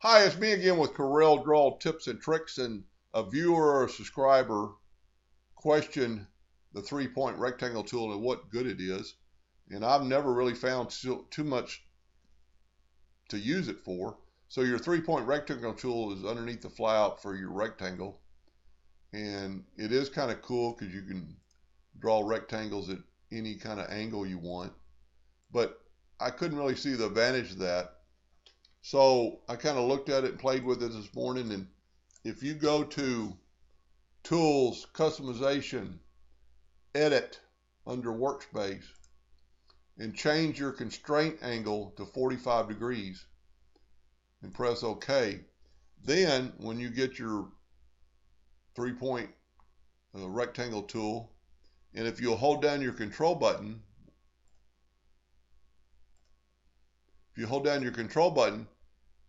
Hi, it's me again with Corel Draw tips and tricks, and a viewer or a subscriber questioned the 3-point rectangle tool and what good it is. And I've never really found too much to use it for. So your 3-point rectangle tool is underneath the flyout for your rectangle. And it is kind of cool because you can draw rectangles at any kind of angle you want. But I couldn't really see the advantage of that. So I kind of looked at it and played with it this morning, and if you go to Tools, Customization, Edit under Workspace, and change your constraint angle to 45 degrees and press OK, then when you get your 3-point rectangle tool, and if you'll hold down your control button,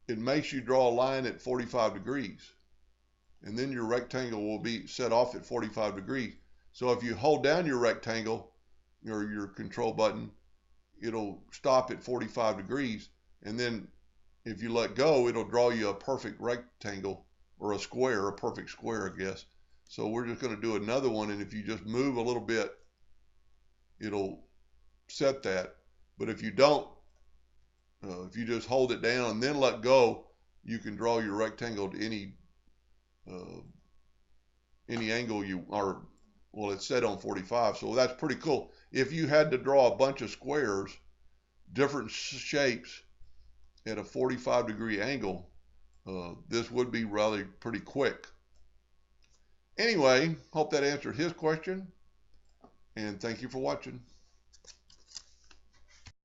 it makes you draw a line at 45 degrees. And then your rectangle will be set off at 45 degrees. So if you hold down your rectangle or your control button, it'll stop at 45 degrees. And then if you let go, it'll draw you a perfect rectangle, or a square, a perfect square, I guess. So we're just going to do another one. And if you just move a little bit, it'll set that. But if you don't, if you just hold it down and then let go, you can draw your rectangle to any angle you are. Well, it's set on 45, so that's pretty cool. If you had to draw a bunch of squares, different shapes at a 45-degree angle, this would be really pretty quick. Anyway, hope that answered his question, and thank you for watching.